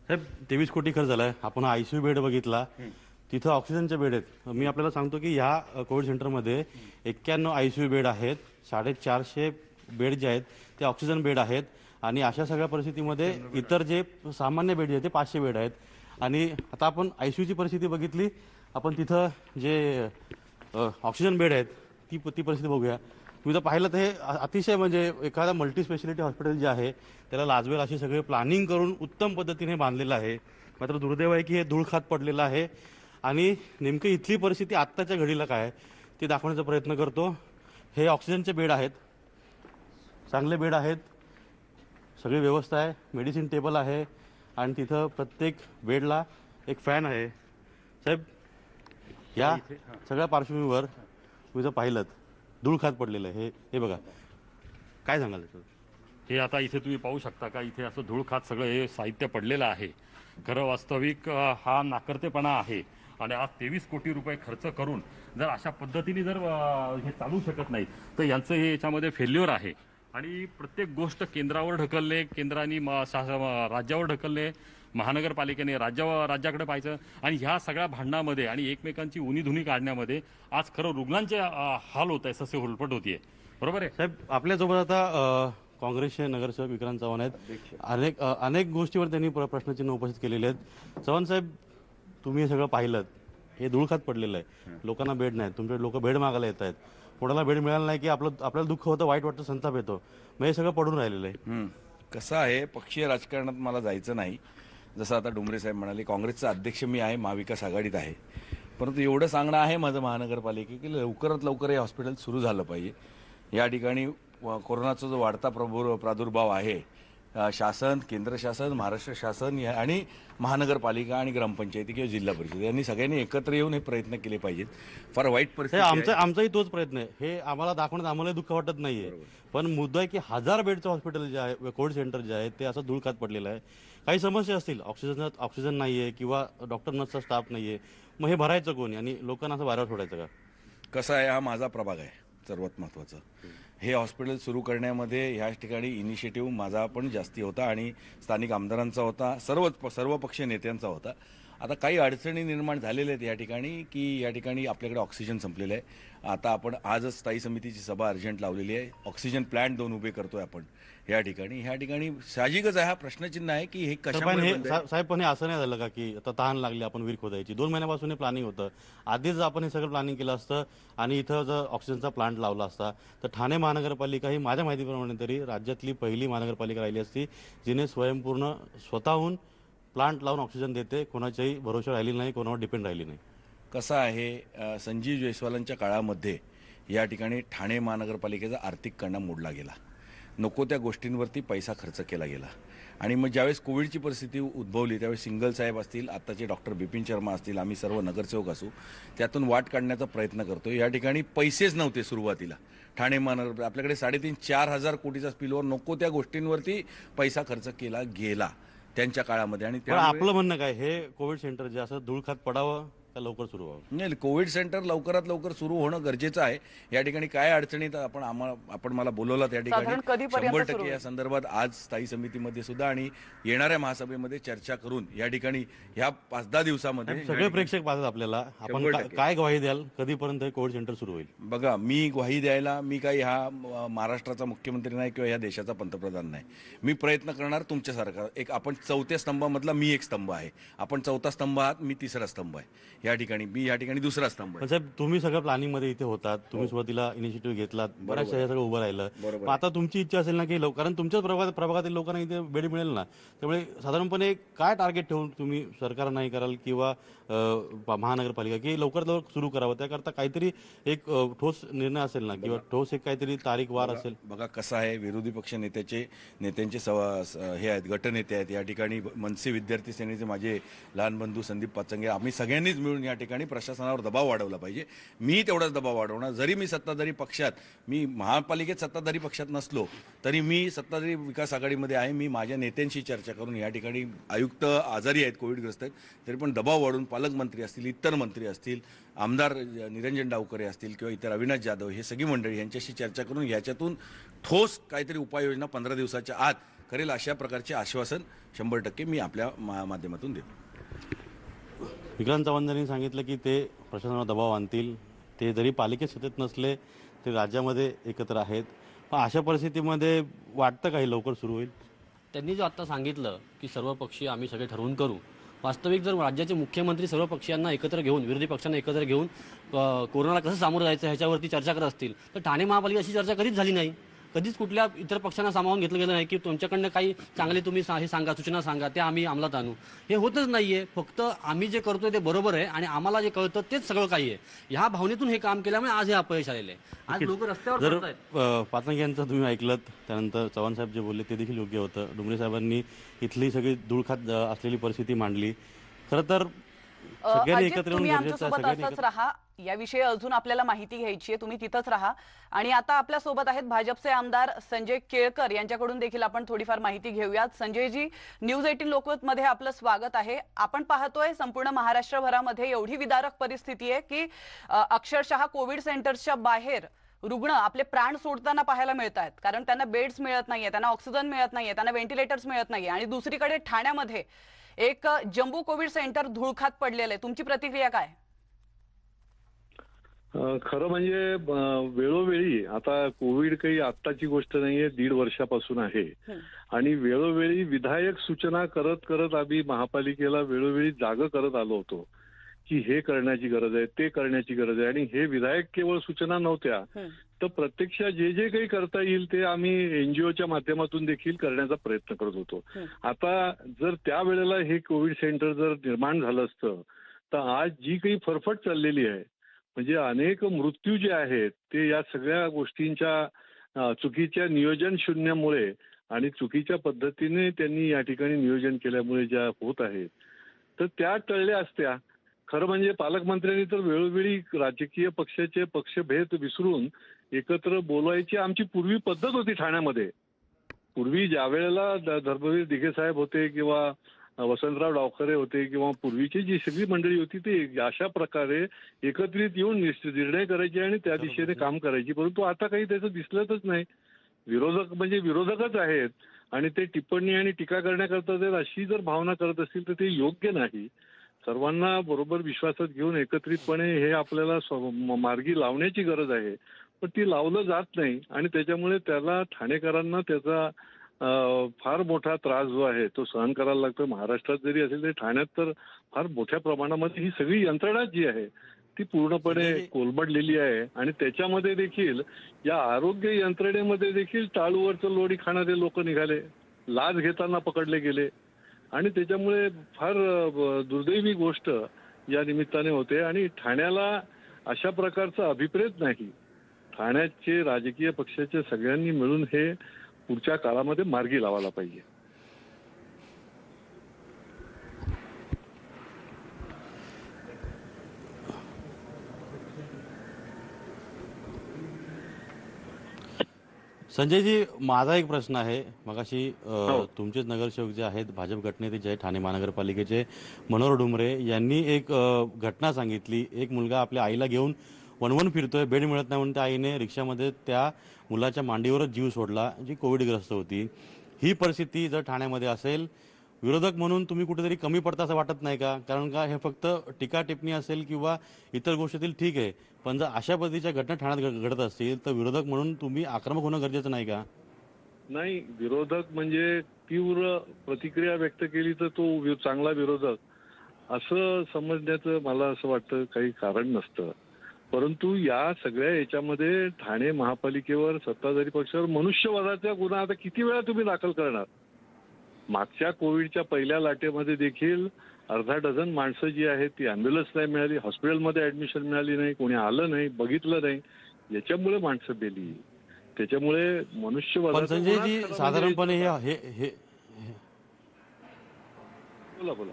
साहेब 23 कोटी खर्च झालाय. आपण आयसीयू बेड बघितला, तिथं ऑक्सिजनचे बेड आहेत. मी आपल्याला सांगतो की ह्या कोविड सेंटरमध्ये 91 आयसीयू बेड आहेत, 450 बेड जे आहेत ते ऑक्सिजन बेड आहेत आणि अशा सगळ्या परिस्थितीमध्ये इतर जे सामान्य बेड आहेत ते 500 बेड आहेत. आणि आता आपण आयसीयूची परिस्थिती बघितली, आपण तिथं जे ऑक्सिजन बेड आहेत ती परिस्थिती बघूया. तुम्ही जर पाहिलं तर हे अतिशय म्हणजे एखादा मल्टी स्पेशालिटी हॉस्पिटल जे आहे त्याला लाजवेल अशी सगळे प्लॅनिंग करून उत्तम पद्धतीने बांधलेलं आहे. मात्र दुर्दैव आहे की हे धूळ खात पडलेलं आहे आणि नेमकं इथली परिस्थिती आत्ताच्या घडीला काय आहे ते दाखवण्याचा प्रयत्न करतो. हे ऑक्सिजनचे बेड आहेत, चांगले बेड आहेत, सगळी व्यवस्था आहे, मेडिसिन टेबल आहे आणि तिथं प्रत्येक बेडला एक फॅन आहे. साहेब या सगळ्या पार्श्वभूमीवर तुम्ही जर पाहिलं धूळ खात पडलेलं आहे. हे बघा, काय सांगाल? हे आता इथे तुम्ही पाहू शकता का, इथे असं धूळ खात सगळं हे साहित्य पडलेलं आहे. खरं वास्तविक हा नाकर्तेपणा आहे आणि आज 23 कोटी रुपये खर्च करून जर अशा पद्धतीने जर हे चालू शकत नाही तर यांचं हे याच्यामध्ये फेल्युअर आहे. आणि प्रत्येक गोष्ट केंद्रावर ढकलणे, केंद्राने राज्यावर ढकलणे, महानगरपालिकेने राज्याकडे पाहायचं आणि ह्या सगळ्या भांडणामध्ये आणि एकमेकांची उनीधुनी काढण्यामध्ये आज खरं रुग्णांचे हाल होत आहे, ससे हुलपट होतीये. बरोबर आहे साहेब? आपल्यासोबत आता काँग्रेसचे नगरसेवक विक्रांत चव्हाण आहेत. अनेक गोष्टीवर त्यांनी प्रश्नचिन्ह उपस्थित केलेले आहेत. चव्हाण साहेब, तुम्ही हे सगळं पाहिलं, हे धूळखात पडलेलं आहे, लोकांना बेड नाही, तुमचे लोक बेड मागायला येत आहेत, कोणाला बेड मिळाला नाही की आपल्याला दुःख होतं, वाईट वाटतं, संताप येतो. मग हे सगळं पडून राहिलेलं आहे. कसं आहे, पक्षीय राजकारणात मला जायचं नाही. जसं आता डोंगरे साहेब म्हणाले, काँग्रेसचा अध्यक्ष मी आहे, महाविकास आघाडीत आहे. परंतु एवढं सांगणं आहे माझं महानगरपालिके की लवकरात लवकर हे हॉस्पिटल सुरू झालं पाहिजे. या ठिकाणी कोरोनाचा जो वाढता प्रादुर्भाव आहे, शासन, केंद्र शासन, महाराष्ट्र शासन आणि महानगरपालिका आणि ग्रामपंचायती किंवा जिल्हा परिषद यांनी सगळ्यांनी एकत्र येऊन हे प्रयत्न केले पाहिजेत. फार वाईट परिस्थिती आहे. आमचाही तोच प्रयत्न आहे. हे आम्हाला दाखवण्यात आम्हाला दुःख वाटत नाहीये, पण मुद्दा आहे की 1000 बेडचं हॉस्पिटल जे आहे, कोविड सेंटर जे आहे ते असं धूळखात पडलेलं आहे. काही समस्या असतील, ऑक्सिजन नाहीये किंवा डॉक्टर नर्सचा स्टाफ नाहीये, मग हे भरायचं कोणी आणि लोकांना असं बाहेर सोडायचं का? कसं आहे, हा माझा प्रभाग आहे सर्वात महत्त्वाचं. हे हॉस्पिटल सुरू करण्यामध्ये ह्या ठिकाणी इनिशिएटिव्ह माझा पण जास्ती होता आणि स्थानिक आमदारांचा होता, सर्व पक्ष नेत्यांचा होता. आता काही अडचणी निर्माण झालेल्या आहेत या ठिकाणी की या ठिकाणी आपल्याकडे ऑक्सिजन संपलेलं आहे. आता आपण आजच स्थायी समितीची सभा अर्जंट लावलेली आहे. ऑक्सिजन प्लांट 2 उभे करतोय आपण या ठिकाणी. ह्या ठिकाणी साहजिकच आहे, हा प्रश्नचिन्ह आहे की हे कशामुळे बंद आहे? साहेब, पण हे असं नाही झालं का की आता तहान लागली आपण विहीर खोदायची? 2 महिन्यापासून हे प्लॅनिंग होतं. आधीच आपण हे सगळं प्लॅनिंग केलं असतं आणि इथं जर ऑक्सिजनचा प्लांट लावला असता तर ठाणे महानगरपालिका ही माझ्या माहितीप्रमाणे तरी राज्यातली पहिली महानगरपालिका राहिली असती जिने स्वयंपूर्ण स्वतःहून प्लांट लावून ऑक्सिजन देते, कोणाच्याही भरोसा राहिली नाही, कोणावर डिपेंड राहिली नाही. कसं आहे, संजीव जयस्वालांच्या काळामध्ये या ठिकाणी ठाणे महानगरपालिकेचा आर्थिक कणा मोडला गेला. नको त्या गोष्टींवरती पैसा खर्च केला गेला आणि मग ज्यावेळेस कोविडची परिस्थिती उद्भवली त्यावेळेस सिंगल साहेब असतील, आत्ताचे डॉक्टर बिपिन शर्मा असतील, आम्ही सर्व नगरसेवक असू, त्यातून वाट काढण्याचा प्रयत्न करतो. या ठिकाणी पैसेच नव्हते सुरुवातीला. ठाणे महानगर आपल्याकडे 3,500-4,000 हजार कोटीचा स्पिलवर नको त्या गोष्टींवरती पैसा खर्च केला गेला त्यांच्या काळामध्ये. आणि पण आपलं म्हणणं काय, हे कोविड सेंटर जे असं धूळखात पडावं का लवकर सुरू व्हावं? नाही, कोविड सेंटर लवकरात लवकर सुरू होणं गरजेचं आहे. या ठिकाणी काय अडचणीत आपण मला बोलवलं त्या साधारण ठिकाणी कधीपर्यंत 100% सुरू या संदर्भात आज स्थायी समितीमध्ये सुद्धा आणि येणाऱ्या महासभेमध्ये चर्चा करून या ठिकाणी ह्या 5-10 दिवसामध्ये सगळे प्रेक्षक पाहतात आपल्याला, आपण 100% काय ग्वाही द्याल, कधीपर्यंत हे कोविड सेंटर सुरू होईल? बघा, मी ग्वाही द्यायला, मी काही महाराष्ट्राचा मुख्यमंत्री नाही किंवा ह्या देशाचा पंतप्रधान नाही. मी प्रयत्न करणार तुमच्यासारखा. एक आपण 4थ्या स्तंभामधला मी एक स्तंभ आहे, आपण 4था स्तंभ आहात, मी 3रा स्तंभ आहे. या ठिकाणी मी या ठिकाणी 2रा स्तंभ आहे. पण साहेब, तुम्ही सगळं प्लॅनिंग मध्ये इथे होतात, तुम्ही सुरुवातीला इनिशिएटिव्ह घेतलात, बऱ्याचशा हे सगळं उभं राहिलं. बरोबर. पण आता तुमची इच्छा असेल ना की कारण तुमच्याच प्रभागातील लोकांना इथे बेड मिळेल ना, त्यामुळे साधारणपणे काय टार्गेट ठेवून तुम्ही सरकार नाही कराल किंवा महानगरपालिका की लवकरात लवकर सुरू करावं, त्याकरता काहीतरी एक ठोस निर्णय असेल ना, किंवा ठोस एक काहीतरी तारीख वार असेल? बघा कसं आहे, विरोधी पक्ष नेत्यांचे हे आहेत, गटनेते आहेत. या ठिकाणी मनसे विद्यार्थी सेनेचे माझे लहान बंधू संदीप पाचंगे, आम्ही सगळ्यांनीच मिळून या ठिकाणी प्रशासनावर दबाव वाढवला पाहिजे. मी तेवढाच दबाव वाढवणार. जरी मी सत्ताधारी पक्षात, मी महापालिकेत सत्ताधारी पक्षात नसलो तरी मी सत्ताधारी विकास आघाडीमध्ये आहे. मी माझ्या नेत्यांशी चर्चा करून या ठिकाणी आयुक्त आजारी आहेत, कोविडग्रस्त आहेत, तरी पण दबाव वाढून पालकमंत्री असतील, इतर मंत्री असतील, आमदार निरंजन डावकरे असतील किंवा इतर अविनाश जाधव, हे सगळी मंडळी यांच्याशी चर्चा करून याच्यातून ठोस काहीतरी उपाययोजना 15 दिवसाच्या आत करेल अशा प्रकारचे आश्वासन 100% मी आपल्या माध्यमातून देतो. विक्रांत चव्हाण सांगितलं की ते प्रशासनावर दबाव आणतील. ते जरी पालिकेत सतत नसले ते राज्यामध्ये एकत्र आहेत. पण अशा परिस्थितीमध्ये वाटतं काही लवकर सुरू होईल? त्यांनी जो आता सांगितलं की सर्व पक्षीय आम्ही सगळे ठरवून करू, वास्तविक जर राज्याचे मुख्यमंत्री सर्व पक्षीयांना एकत्र घेऊन, विरोधी पक्षांना एकत्र घेऊन कोरोनाला कसं सामोरं जायचं ह्याच्यावरती चर्चा करत असतील तर ठाणे महापालिका अशी चर्चा कधीच झाली नाही. कधीच कुठल्या इतर पक्षांना सामावून घेतलं गेलं नाही की तुमच्याकडनं काही चांगले तुम्ही हे सांगा, सूचना सांगा, त्या आम्ही अंमलात आणू. हे होतच नाहीये. फक्त आम्ही जे करतोय ते बरोबर आहे आणि आम्हाला जे कळतं तेच सगळं काही आहे, ह्या भावनेतून हे काम केल्यामुळे आज हे अपयश आलेलं आहे. आज लोक रस्त्यावर जर पडतायत. पाचंगे यांचं तुम्ही ऐकलं, त्यानंतर चव्हाण साहेब जे बोलले ते देखील योग्य होतं. डुमरे साहेबांनी इथली सगळी धूळखात असलेली परिस्थिती मांडली. खरं तर सगळ्यांनी अजित, एकत्र येऊन तुम्ही गरजेचं आहे. आमच्यासोबत सगळ्यांनी असंच राहा. याविषयी अजून आपल्याला माहिती घ्यायची आहे, तुम्ही तिथंच राहा. आणि आता आपल्या सोबत आहेत भाजपचे आमदार संजय केळकर, यांच्याकडून देखील आपण थोडीफार माहिती घेऊयात. संजयजी, न्यूज 18 लोकमत मध्ये आपलं स्वागत आहे. आपण पाहतोय संपूर्ण महाराष्ट्रभरामध्ये एवढी विदारक परिस्थिती आहे की अक्षरशः कोविड सेंटरच्या बाहेर रुग्ण आपले प्राण सोडताना पाहायला मिळत आहेत, कारण त्यांना बेड्स मिळत नाहीये, त्यांना ऑक्सिजन मिळत नाहीये, त्यांना व्हेंटिलेटर्स मिळत नाहीये. आणि दुसरीकडे ठाण्यामध्ये एक जम्बो कोविड सेंटर धूळखात पडलेलं आहे. तुमची प्रतिक्रिया काय? खरं म्हणजे वेळोवेळी, आता कोविड काही आत्ताची गोष्ट नाहीये, 1.5 वर्षापासून आहे. आणि वेळोवेळी विधायक सूचना करत करत आम्ही महापालिकेला वेळोवेळी जागं करत आलो होतो की हे करण्याची गरज आहे, ते करण्याची गरज आहे. आणि हे विधायक केवळ सूचना नव्हत्या, तर प्रत्यक्षात जे जे काही करता येईल ते आम्ही एनजीओच्या माध्यमातून देखील करण्याचा प्रयत्न करत होतो. आता जर त्यावेळेला हे कोविड सेंटर जर निर्माण झालं असतं तर आज जी काही फरफट चाललेली आहे, म्हणजे अनेक मृत्यू जे आहेत ते या सगळ्या गोष्टींच्या चुकीच्या नियोजन शून्यामुळे आणि चुकीच्या पद्धतीने त्यांनी या ठिकाणी नियोजन केल्यामुळे ज्या होत आहेत तर त्या टळल्या असत्या. खरं म्हणजे पालकमंत्र्यांनी तर वेळोवेळी राजकीय पक्षाचे पक्षभेद विसरून एकत्र बोलायची आमची पूर्वी पद्धत होती ठाण्यामध्ये. पूर्वी ज्या वेळेला धर्मवीर दिघे साहेब होते किंवा वसंतराव डावखरे होते किंवा पूर्वीची जी सगळी मंडळी होती ते अशा प्रकारे एकत्रित येऊन निर्णय करायचे आणि त्या दिशेने काम करायची. परंतु आता काही त्याचं दिसलंच नाही. विरोधक म्हणजे विरोधकच आहेत आणि ते टिप्पणी आणि टीका करण्याकरता जर अशी जर भावना करत असतील तर ते योग्य नाही. सर्वांना बरोबर विश्वासात घेऊन एकत्रितपणे हे आपल्याला मार्गी लावण्याची गरज आहे, पण ती लावलं जात नाही. आणि त्याच्यामुळे त्याला ठाणेकरांना त्याचा फार मोठा त्रास जो आहे तो सहन करायला लागतो. महाराष्ट्रात जरी असेल तरी ठाण्यात तर फार मोठ्या प्रमाणामध्ये ही सगळी यंत्रणा जी आहे ती पूर्णपणे कोलमडलेली आहे. आणि त्याच्यामध्ये देखील या आरोग्य यंत्रणेमध्ये देखील टाळूवरचं लोणी खाणारे लोक निघाले, लाच घेताना पकडले गेले. आणि त्याच्यामुळे फार दुर्दैवी गोष्ट या निमित्ताने होते. आणि ठाण्याला अशा प्रकारचा अभिप्रेत नाही. ठाण्याचे राजकीय पक्षाचे सगळ्यांनी मिळून हे पुढच्या काळामध्ये मार्गी लावायला पाहिजे. संजयजी, माझा एक प्रश्न आहे. मगाशी तुमचेच नगरसेवक जे आहेत, भाजप गटनेते जे आहेत ठाणे महानगरपालिकेचे मनोहर डुमरे यांनी एक घटना सांगितली. एक मुलगा आपल्या आईला घेऊन वणवण फिरतोय, बेड मिळत नाही म्हणून त्या आईने रिक्षामध्ये त्या मुलाच्या मांडीवरच जीव सोडला, जी कोविडग्रस्त होती. ही परिस्थिती जर ठाण्यामध्ये असेल, विरोधक म्हणून तुम्ही कुठेतरी कमी पडता असं वाटत नाही का? कारण का हे फक्त टीका टिप्पणी असेल किंवा इतर गोष्टीतील ठीक आहे, पण जर अशा पद्धतीच्या घटना ठाण्यात घडत असतील तर विरोधक म्हणून तुम्ही आक्रमक होणं गरजेचं नाही का? नाही, विरोधक म्हणजे तीव्र प्रतिक्रिया व्यक्त केली तर तो चांगला विरोधक असं समजण्याचं मला असं वाटतं काही कारण नसतं. परंतु या सगळ्या याच्यामध्ये ठाणे महापालिकेवर, सत्ताधारी पक्षावर मनुष्यवधाचा गुन्हा आता किती वेळा तुम्ही दाखल करणार? मागच्या कोविडच्या पहिल्या लाटेमध्ये देखील अर्धा डझन माणसं जी आहेत ती अँब्युलन्स नाही मिळाली, हॉस्पिटलमध्ये ऍडमिशन मिळाली नाही, कोणी आलं नाही, बघितलं नाही, याच्यामुळे माणसं मेली. त्याच्यामुळे पण मनुष्यवधाचा संजयजी, गुन्हा साधारणपणे बोला.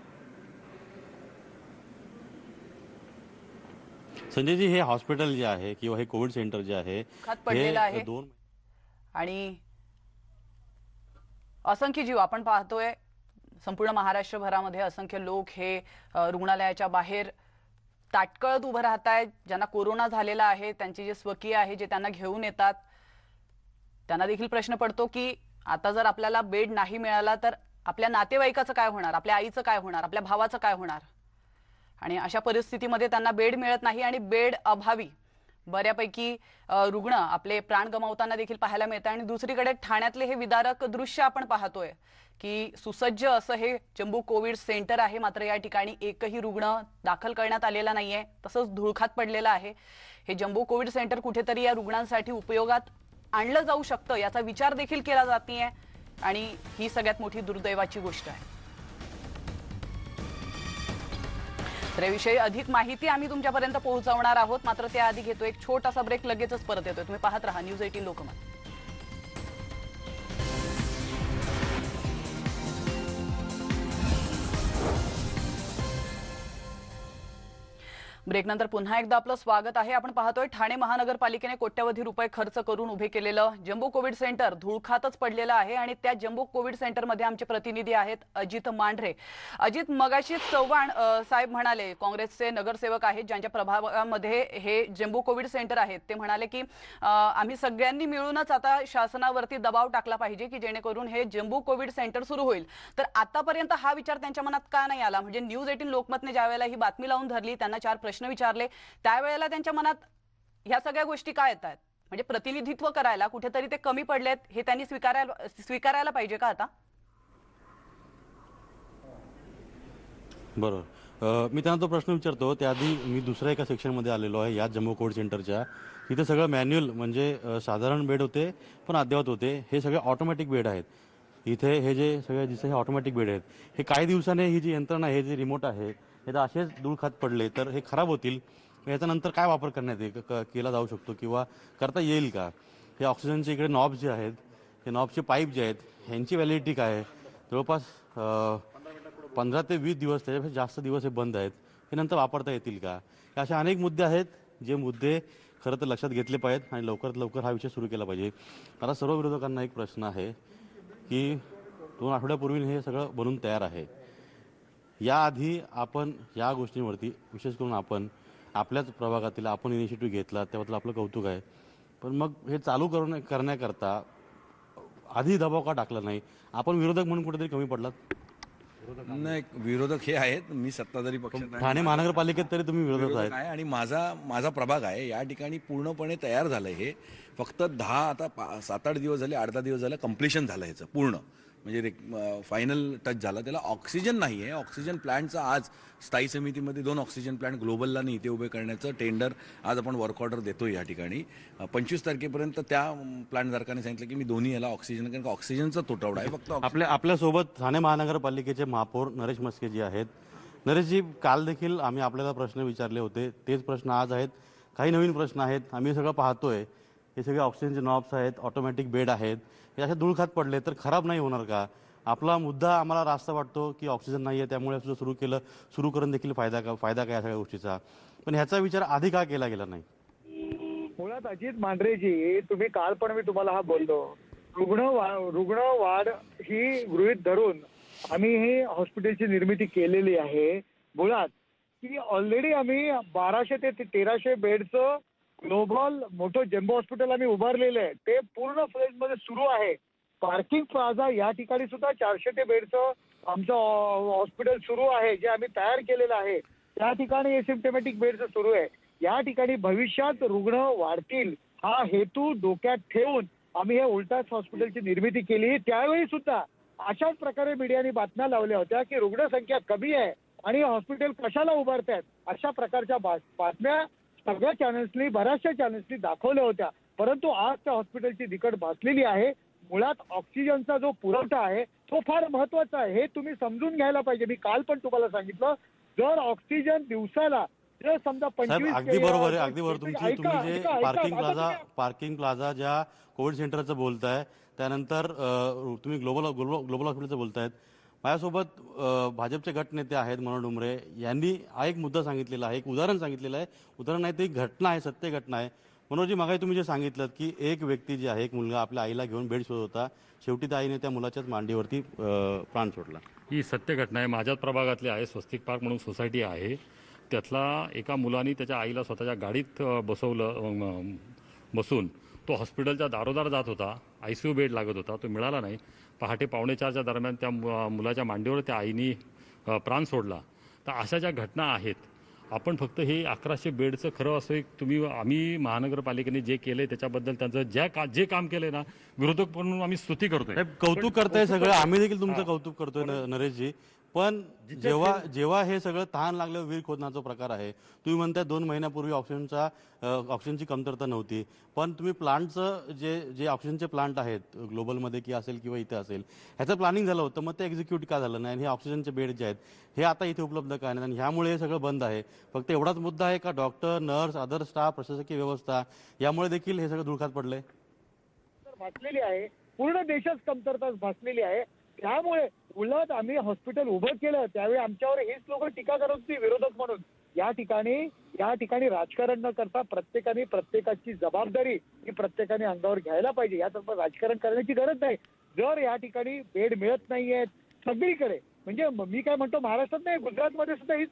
संजयजी, हे हॉस्पिटल जे आहे किंवा हे कोविड सेंटर जे आहे खात पडलेलं आहे. हे 2 आणि असंख्य जीव आपण पाहतोय, संपूर्ण महाराष्ट्रभरामध्ये असंख्य लोक हे रुग्णालयाच्या बाहेर ताटकळत उभं राहत आहेत. ज्यांना कोरोना झालेला आहे, त्यांचे जे स्वकीय आहे जे त्यांना घेऊन येतात, त्यांना देखील प्रश्न पडतो की आता जर आपल्याला बेड नाही मिळाला तर आपल्या नातेवाईकाचं काय होणार, आपल्या आईचं काय होणार, आपल्या भावाचं काय होणार. आणि अशा परिस्थितीमध्ये त्यांना बेड मिळत नाही आणि बेड अभावी बऱ्यापैकी रुग्ण आपले प्राण गमावताना देखील पाहायला मिळतं. आणि दुसरीकडे ठाण्यातले हे विदारक दृश्य आपण पाहतोय की सुसज्ज असं हे जम्बो कोविड सेंटर आहे, मात्र या ठिकाणी एकही रुग्ण दाखल करण्यात आलेला नाहीये. तसंच धुळखात पडलेलं आहे. हे जम्बो कोविड सेंटर कुठेतरी या रुग्णांसाठी उपयोगात आणलं जाऊ शकतं याचा विचार देखील केला जात नाहीये आणि ही सगळ्यात मोठी दुर्दैवाची गोष्ट आहे. तर याविषयी अधिक माहिती आम्ही तुमच्यापर्यंत पोहोचवणार आहोत, मात्र त्याआधी घेतो एक छोटासा ब्रेक, लगेचच परत येतोय. तुम्ही पाहत रहा न्यूज 18 लोकमत. ब्रेकनंतर पुन्हा एकदा आपलं स्वागत आहे. आपण पाहतोय ठाणे महानगरपालिकेने कोट्यवधी रुपये खर्च करून उभे केलेलं जम्बो कोविड सेंटर धुळखातच पडलेलं आहे आणि त्या जम्बो कोविड सेंटरमध्ये आमचे प्रतिनिधी आहेत अजित मांढरे. अजित, मगाशी चव्हाण साहेब म्हणाले, काँग्रेसचे नगरसेवक आहेत ज्यांच्या प्रभागामध्ये हे जम्बो कोविड सेंटर आहेत, ते म्हणाले की आम्ही सगळ्यांनी मिळूनच आता शासनावरती दबाव टाकला पाहिजे की जेणेकरून हे जम्बो कोविड सेंटर सुरू होईल. तर आतापर्यंत हा विचार त्यांच्या मनात का नाही आला? म्हणजे न्यूज 18 लोकमतने ज्यावेळेला ही बातमी लावून धरली, त्यांना 4 प्रश्न विचारले, त्यावेळेला त्यांच्या मनात ह्या सगळ्या गोष्टी काय येतात? म्हणजे प्रतिनिधित्व करायला कुठेतरी ते कमी पडलेत हे त्यांनी स्वीकारायला पाहिजे का आता? बरोबर. मी त्यांना तो प्रश्न विचारतो त्याआधी मी दुसऱ्या एका सेक्शनमध्ये आलेलो आहे या जम्बो कोविड सेंटरच्या. तिथे सगळं मॅन्युअल म्हणजे साधारण बेड होते पण अद्ययावत होते. हे सगळे ऑटोमॅटिक बेड आहेत. इथे हे जे सगळे जिथे हे ऑटोमॅटिक बेड आहेत, हे काही दिवसाने ही जी यंत्रणा आहे, जे रिमोट आहे, हे तर असेच धूळखात पडले तर हे खराब होतील. याच्यानंतर काय वापर करण्यात केला जाऊ शकतो किंवा करता येईल का? हे ऑक्सिजनचे इकडे नॉब्स जे आहेत, हे नॉब्सचे पाईप जे आहेत, ह्यांची व्हॅलिडिटी काय आहे? जवळपास 15 ते 20 दिवस, त्याच्यापेक्षा जास्त दिवस हे बंद आहेत. हे नंतर वापरता येतील का? हे असे अनेक मुद्दे आहेत जे मुद्दे खरं तर लक्षात घेतले पाहिजेत आणि लवकरात लवकर हा विषय सुरू केला पाहिजे. आता सर्व विरोधकांना एक प्रश्न आहे की 2 आठवड्यापूर्वी हे सगळं बनून तयार आहे. याआधी आपण या गोष्टींवरती विशेष करून आपण आपल्याच प्रभागातील आपण इनिशिएटिव्ह घेतला, त्याबद्दल आपलं कौतुक आहे. पण मग हे चालू करण्याकरता आधी दबाव का टाकला नाही? आपण विरोधक म्हणून कुठेतरी कमी पडलात? नाही, विरोधक हे आहेत, मी सत्ताधारी पक्षात आहे. ठाणे महानगरपालिकेत तरी तुम्ही विरोधक आहेत. आहे आणि माझा प्रभाग आहे या ठिकाणी पूर्णपणे तयार झालंय. हे फक्त 7-8 दिवस झाले, 8-10 दिवस झाले कंप्लिशन झालं ह्याचं पूर्ण, म्हणजे फायनल टच झाला. त्याला ऑक्सिजन नाही आहे. ऑक्सिजन प्लांटचा आज स्थायी समितीमध्ये 2 ऑक्सिजन प्लांट ग्लोबलला नाही इथे उभे करण्याचं टेंडर आज आपण वर्क ऑर्डर देतो. या ठिकाणी 25 तारखेपर्यंत त्या प्लांटधारकाने सांगितलं की मी दोन्ही याला ऑक्सिजन, कारण ऑक्सिजनचा तुटवडा आहे. फक्त आपल्यासोबत ठाणे महानगरपालिकेचे महापौर नरेश मस्के जी आहेत. नरेशजी, काल देखील आम्ही आपल्याला प्रश्न विचारले होते, तेच प्रश्न आज आहेत. काही नवीन प्रश्न आहेत. आम्ही सगळं पाहतोय, हे सगळे ऑक्सिजनचे नॉब्स आहेत, ऑटोमॅटिक बेड आहेत, हे असे धूळखात पडले तर खराब नाही होणार का? आपला मुद्दा आम्हाला रास्त वाटतो की ऑक्सिजन नाही आहे, त्यामुळे सुरू करून देखील फायदा काय या सगळ्या गोष्टीचा? पण ह्याचा विचार आधी का केला गेला नाही? मुळात अजित मांढरेजी, तुम्ही काल पण मी तुम्हाला हा बोललो, रुग्ण वाढ ही गृहीत धरून आम्ही ही हॉस्पिटलची निर्मिती केलेली आहे. मुळात की ऑलरेडी आम्ही 1200 ते 1300 बेडचं ग्लोबल मोठं जम्बो हॉस्पिटल आम्ही उभारलेलं आहे. ते पूर्ण फेज मध्ये सुरू आहे. पार्किंग प्लाझा या ठिकाणी सुद्धा 400 ते बेडचं आमचं हॉस्पिटल सुरू आहे, जे आम्ही तयार केलेलं आहे. त्या ठिकाणी एसिम्प्टोमॅटिक बेडचं सुरू आहे. या ठिकाणी भविष्यात रुग्ण वाढतील हा हेतू डोक्यात ठेवून आम्ही हे उलटास हॉस्पिटलची निर्मिती केली. त्यावेळी सुद्धा अशाच प्रकारे मीडियाने बातम्या लावल्या होत्या की रुग्णसंख्या कमी आहे आणि हॉस्पिटल कशाला उभारतायत, अशा प्रकारच्या बातम्या सगळ्या चॅनल्सनी, बऱ्याचशा चॅनल्सनी दाखवल्या होत्या. परंतु आज त्या हॉस्पिटलची दिकड भासलेली आहे. मुळात ऑक्सिजनचा जो पुरवठा आहे तो फार महत्वाचा आहे, हे तुम्ही समजून घ्यायला पाहिजे. मी काल पण तुम्हाला सांगितलं, जर ऑक्सिजन दिवसाला जर समजा साहेब 25 अगदी बरोबर आहे, अगदी बरोबर. तुम्ही ऐका, जे ऐका, ऐका, पार्किंग प्लाझा ज्या कोविड सेंटरचं बोलताय, त्यानंतर तुम्ही ग्लोबल हॉस्पिटलचं बोलतायत. माझ्यासोबत भाजपचे गटनेते आहेत मनोहर डुमरे, यांनी हा एक मुद्दा सांगितलेला आहे, एक उदाहरण सांगितलेलं आहे. उदाहरण नाही, ती घटना आहे, सत्य घटना आहे. मनोहरजी, मागे तुम्ही जे सांगितलं की एक व्यक्ती जे आहे, एक मुलगा आपल्या आईला घेऊन बेड शोधत होता, शेवटी त्या आईने त्या मुलाच्याच मांडीवरती प्राण सोडला. ही सत्य घटना आहे. माझ्याच प्रभागातली आहे. स्वस्तिक पार्क म्हणून सोसायटी आहे. त्यातला एका मुलाने त्याच्या आईला स्वतःच्या गाडीत बसून तो हॉस्पिटलच्या दारोदार जात होता. ICU बेड लागत होता, तो मिळाला नाही. पहाटे 3:45च्या दरम्यान त्या मुलाच्या मांडीवर त्या आईनी प्राण सोडला. तर अशा ज्या घटना आहेत, आपण फक्त हे 1100 बेडचं खरं असं एक आम्ही महानगरपालिकेने जे केलंय त्याच्याबद्दल त्यांचं जे काम केलंय ना, विरोधक म्हणून आम्ही स्तुती करतोय. साहेब, कौतुक करताय सगळं, आम्ही देखील तुमचं कौतुक करतोय नरेशजी. पण जेव्हा हे सगळं तहान लागल्यावर विहीर खोदण्याचा प्रकार आहे, तुम्ही म्हणताय 2 महिन्यापूर्वी ऑक्सिजनची कमतरता नव्हती, पण तुम्ही प्लांटचं जे ऑक्सिजनचे प्लांट आहेत ग्लोबलमध्ये की असेल किंवा इथे असेल, ह्याचं प्लॅनिंग झालं होतं, मग ते एक्झिक्यूट का झालं नाही? आणि हे ऑक्सिजनचे बेड जे आहेत हे आता इथे उपलब्ध का नाही? आणि ह्यामुळे हे सगळं बंद आहे. फक्त एवढाच मुद्दा आहे का डॉक्टर, नर्स, अदर स्टाफ, प्रशासकीय व्यवस्था यामुळे देखील हे सगळं धुळखात पडलंय? भासलेली आहे. पूर्ण देशात कमतरता भासलेली आहे. त्यामुळे उलट आम्ही हॉस्पिटल उभं केलं, त्यावेळी आमच्यावर हेच लोक टीका करत होती विरोधक म्हणून. या ठिकाणी राजकारण न करता प्रत्येकाने प्रत्येकाची जबाबदारी ही प्रत्येकाने अंगावर घ्यायला पाहिजे. यात राजकारण करण्याची गरज नाही. जर या ठिकाणी बेड मिळत नाहीयेत सगळीकडे, म्हणजे मी काय म्हणतो, महाराष्ट्रात नाही, गुजरातमध्ये सुद्धा हीच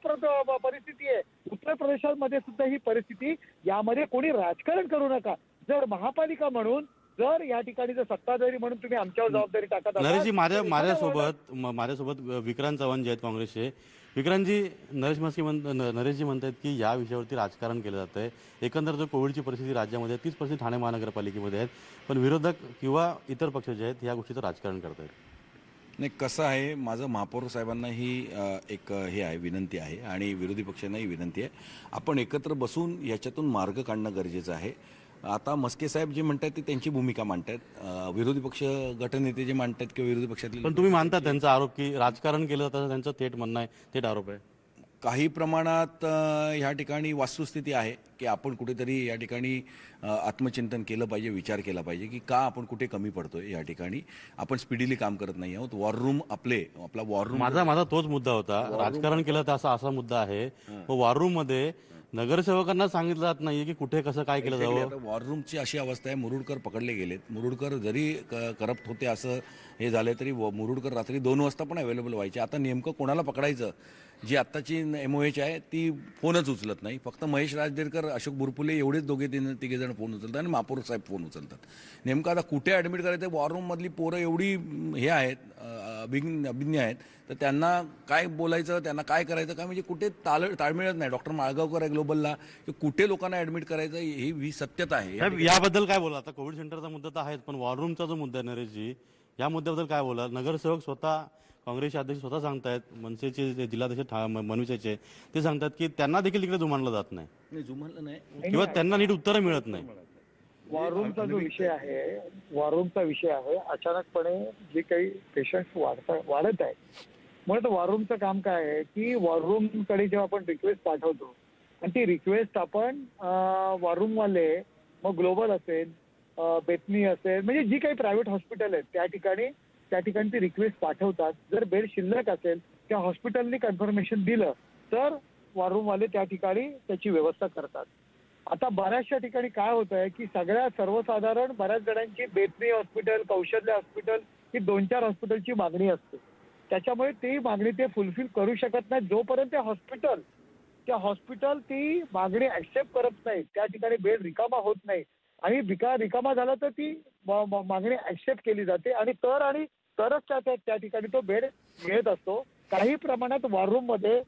परिस्थिती आहे, उत्तर प्रदेशामध्ये सुद्धा ही परिस्थिती. यामध्ये कोणी राजकारण करू नका. जर महापालिका म्हणून, जर या ठिकाणी जर सत्ताधारी म्हणून तुम्ही आमच्यावर जबाबदारी टाकत असाल. नरेशजी, माझ्यासोबत विक्रांत चव्हाण जे आहेत काँग्रेसचे. विक्रांतजी, नरेशजी म्हणतात की या विषयावरती राजकारण केलं जात आहे. एकंदर जो कोविडची परिस्थिती राज्यामध्ये तीच परिस्थिती ठाणे महानगरपालिकेमध्ये आहेत, पण विरोधक किंवा इतर पक्ष जे आहेत या गोष्टीचं राजकारण करत आहेत. नाही, कसं आहे, माझं महापौर साहेबांनाही एक हे आहे, विनंती आहे, आणि विरोधी पक्षांनाही विनंती आहे, आपण एकत्र बसून याच्यातून मार्ग काढणं गरजेचं आहे. आता मस्के साहेब जे म्हणतात ते त्यांची भूमिका मांडतात, विरोधी पक्ष गटनेते जे मांडतात किंवा विरोधी पक्षातले, पण तुम्ही मानता त्यांचा आरोप की राजकारण केलं जातं, त्यांचं थेट म्हणणं आहे, थेट आरोप आहे. काही प्रमाणात ह्या ठिकाणी वास्तुस्थिती आहे की आपण कुठेतरी या ठिकाणी आत्मचिंतन केलं पाहिजे, विचार केला पाहिजे की का आपण कुठे कमी पडतोय. या ठिकाणी आपण स्पीडीली काम करत नाही आहोत. वॉर रूम आपला वॉर रूम, माझा तोच मुद्दा होता. राजकारण केलं तर असा मुद्दा आहे. वॉर रूम मध्ये नगरसेवकांना सांगितलं जात नाहीये की कुठे कसं काय केलं जावं. वॉर रूमची अशी अवस्था आहे, मुरुडकर पकडले गेलेत. मुरुडकर जरी करप्ट होते असं हे झाले तरी मुरुडकर रात्री 2 वाजता पण अवेलेबल व्हायचे. आता नेमकं कोणाला पकडायचं? जी आत्ताची MOH आहे ती फोनच उचलत नाही. फक्त महेश राजदेरकर, अशोक बुरपुले एवढेच तिघे जण फोन उचलतात आणि महापौर साहेब फोन उचलतात. नेमकं आता कुठे ॲडमिट करायचं? वॉर रूममधली पोरं एवढी हे आहेत, अभिज्ञ आहेत, तर त्यांना काय बोलायचं, त्यांना काय करायचं काय, म्हणजे कुठे ताळमेळच नाही. डॉक्टर माळगावकर आहे ग्लोबलला, की कुठे लोकांना ॲडमिट करायचं ही सत्यता आहे. याबद्दल काय बोला? आता कोविड सेंटरचा मुद्दा तर आहेच, पण वॉर रूमचा जो मुद्दा आहे नरेशजी, या मुद्द्याबद्दल काय बोला? नगरसेवक स्वतः, काँग्रेसचे अध्यक्ष स्वतः सांगतायत, मनसेचे जिल्हाध्यक्ष मनसेचे ते सांगतात की त्यांना देखील तिकडे जुमानलं जात नाही, जुमानलं नाही किंवा त्यांना नीट उत्तरं मिळत नाही. वॉर रूमचा जो विषय आहे, वॉर रूमचा विषय आहे, अचानकपणे जे काही पेशंट्स वाढत आहे, म्हणून वॉर रूमचं काम काय आहे की वॉर रूम कडे जेव्हा आपण रिक्वेस्ट पाठवतो आणि ती रिक्वेस्ट आपण वॉर रूम वाले, मग ग्लोबल असेल, बेतनी असेल, म्हणजे जी काही प्रायव्हेट हॉस्पिटल आहेत त्या ठिकाणी ती रिक्वेस्ट पाठवतात. जर बेड शिल्लक असेल, त्या हॉस्पिटलनी कन्फर्मेशन दिलं तर वॉर रूम वाले त्या ठिकाणी त्याची व्यवस्था करतात. आता बऱ्याचशा ठिकाणी काय होत आहे की सर्वसाधारण बऱ्याच जणांची बेतनी हॉस्पिटल, कौशल्य हॉस्पिटल ही 2-4 हॉस्पिटलची मागणी असते. त्याच्यामुळे ती मागणी ते फुलफिल करू शकत नाही जोपर्यंत हॉस्पिटल ती मागणी ऍक्सेप्ट करत नाही, त्या ठिकाणी बेड रिकामा होत नाही आणि रिकामा झाला तर ती मागणी ऍक्सेप्ट केली जाते आणि तरच त्या ठिकाणी तो बेड मिळत असतो. काही प्रमाणात वॉर रूम मध्ये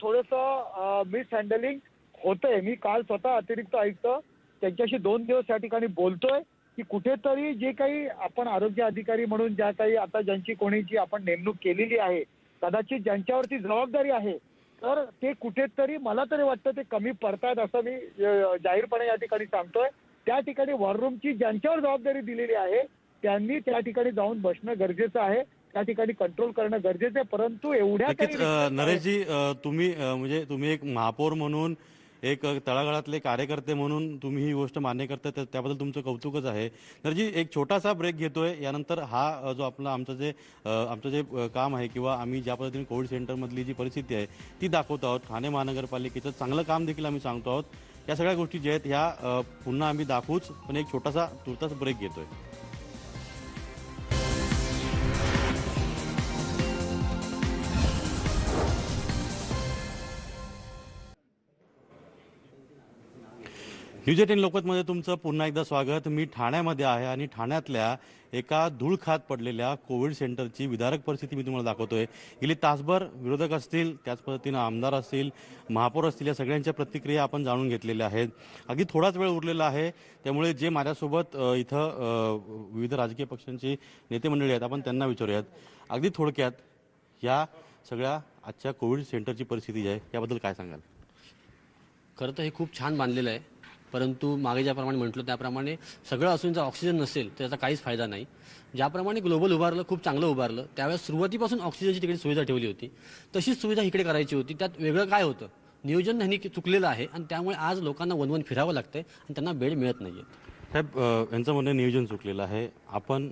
थोडंसं मिसहँडलिंग होतंय. मी काल स्वतः अतिरिक्त आयुक्त त्यांच्याशी 2 दिवस या ठिकाणी बोलतोय की कुठेतरी जे काही आपण आरोग्य अधिकारी म्हणून ज्या काही आता ज्यांची कोणीची आपण नेमणूक केलेली आहे, कदाचित ज्यांच्यावरती जबाबदारी आहे, तर ते कुठेतरी मला तरी वाटतं ते कमी पडतायत असं मी जाहीरपणे या ठिकाणी सांगतोय. त्या ठिकाणी वॉर रूमची ज्यांच्यावर जबाबदारी दिलेली आहे त्यांनी त्या ठिकाणी जाऊन बसणं गरजेचं आहे, त्या ठिकाणी कंट्रोल करणं गरजेचं आहे. परंतु एवढ्या नक्कीच नरेशजी, तुम्ही म्हणजे तुम्ही एक महापौर म्हणून, एक तळागाळातले कार्यकर्ते म्हणून तुम्ही ही गोष्ट मान्य करता, त्याबद्दल तुमचं कौतुकच आहे. नरेशजी, एक छोटासा ब्रेक घेतोय. यानंतर हा जो आपला आमचं जे काम आहे किंवा आम्ही ज्या पद्धतीने कोविड सेंटरमधली जी परिस्थिती आहे ती दाखवतो आहोत, ठाणे महानगरपालिकेचं चांगलं काम देखील आम्ही सांगतो आहोत. या सगळ्या गोष्टी ज्या आहेत ह्या पुन्हा आम्ही दाखवूच, पण एक छोटासा तुर्तास ब्रेक घेतोय. न्यूज 18 लोकमतमध्ये तुमचं पुन्हा एकदा स्वागत. मी ठाण्यामध्ये आहे आणि ठाण्यातल्या एका धूळ खात पडलेल्या कोविड सेंटरची विदारक परिस्थिती मी तुम्हाला दाखवतोय. गेली तासभर विरोधक असतील, त्याच पद्धतीनं आमदार असतील, महापौर असतील, या सगळ्यांच्या प्रतिक्रिया आपण जाणून घेतलेल्या आहेत. अगदी थोडाच वेळ उरलेला आहे, त्यामुळे जे माझ्यासोबत इथं विविध राजकीय पक्षांची नेते मंडळी आहेत आपण त्यांना विचारूयात. अगदी थोडक्यात या सगळ्या आजच्या कोविड सेंटरची परिस्थिती जी आहे याबद्दल काय सांगाल? खरं तर हे खूप छान बांधलेलं आहे, परंतु मागे ज्याप्रमाणे म्हटलं त्याप्रमाणे सगळं असून जर ऑक्सिजन नसेल तर त्याचा काहीच फायदा नाही. ज्याप्रमाणे ग्लोबल उभारलं, खूप चांगलं उभारलं, त्यावेळेस सुरुवातीपासून ऑक्सिजनची तिकडे सुविधा ठेवली होती, तशीच सुविधा इकडे करायची होती. त्यात वेगळं काय होतं, नियोजन त्यांनी चुकलेलं आहे आणि त्यामुळे आज लोकांना वनवन फिरावं लागतंय आणि त्यांना बेड मिळत नाहीये. साहेब, यांचं म्हणणं नियोजन चुकलेलं आहे, आपण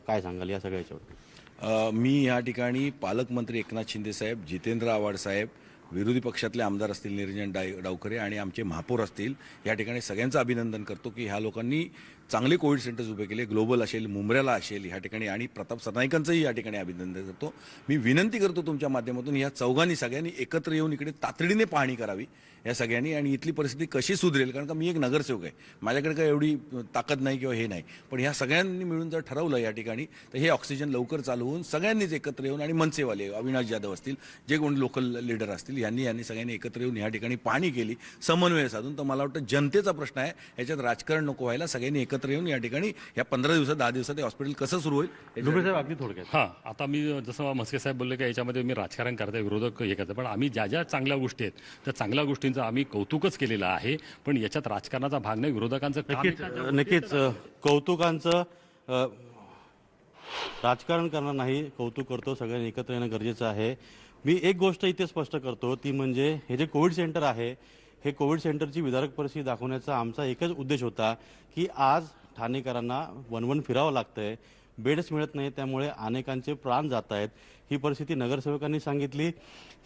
काय सांगाल या सगळ्याच्यावर? मी या ठिकाणी पालकमंत्री एकनाथ शिंदे साहेब, जितेंद्र आव्हाड साहेब, विरोधी पक्षातले आमदार असतील निरंजन डावखरे आणि आमचे महापौर असतील, या ठिकाणी सगळ्यांचं अभिनंदन करतो की ह्या लोकांनी चांगले कोविड सेंटर्स उभे केले. ग्लोबल असेल, मुंब्र्याला असेल ह्या ठिकाणी, आणि प्रताप सरनाईकांचंही या ठिकाणी अभिनंदन करतो. मी विनंती करतो तुमच्या माध्यमातून ह्या चौघांनी सगळ्यांनी एकत्र येऊन इकडे तातडीने पाहणी करावी या सगळ्यांनी, आणि इथली परिस्थिती कशी सुधरेल. कारण का मी एक नगरसेवक आहे, माझ्याकडे काय एवढी ताकद नाही किंवा हे नाही, पण ह्या सगळ्यांनी मिळून जर ठरवलं या ठिकाणी तर हे ऑक्सिजन लवकर चालू होऊन सगळ्यांनीच एकत्र येऊन, आणि मनसेवाले अविनाश जाधव असतील, जे कोणी लोकल लीडर असतील, यांनी सगळ्यांनी एकत्र येऊन ह्या ठिकाणी पाहणी केली समन्वय साधून. तर मला वाटतं जनतेचा प्रश्न आहे, याच्यात राजकारण नको व्हायला. सगळ्यांनी एकत्र येऊन या ठिकाणी या 15 दिवसात 10 दिवसात हे हॉस्पिटल कसं सुरू होईल. साहेब, अगदी थोडक्यात. हां, आता मी जसं मस्के साहेब बोलले की याच्यामध्ये मी राजकारण करताय, विरोधक हे करताय, पण आम्ही ज्या ज्या चांगल्या गोष्टी आहेत त्या चांगल्या गोष्टींचं आम्ही कौतुकच केलेलं आहे, पण याच्यात राजकारणाचा भाग नाही. विरोधकांचं नक्कीच कौतुकांचं राजकारण करणार नाही, कौतुक करतो. सगळ्यांनी एकत्र येणं गरजेचं आहे. मी एक गोष्ट इथे स्पष्ट करतो, ती म्हणजे हे जे कोविड सेंटर आहे, हे कोविड सेंटरची विदारक परिस्थिती दाखवण्याचा आमचा एकच उद्देश होता की आज ठाणेकरांना वनवन फिरावं लागतंय, बेड्स मिळत नाही, त्यामुळे अनेकांचे प्राण जात आहेत. ही परिस्थिती नगरसेवकांनी सांगितली.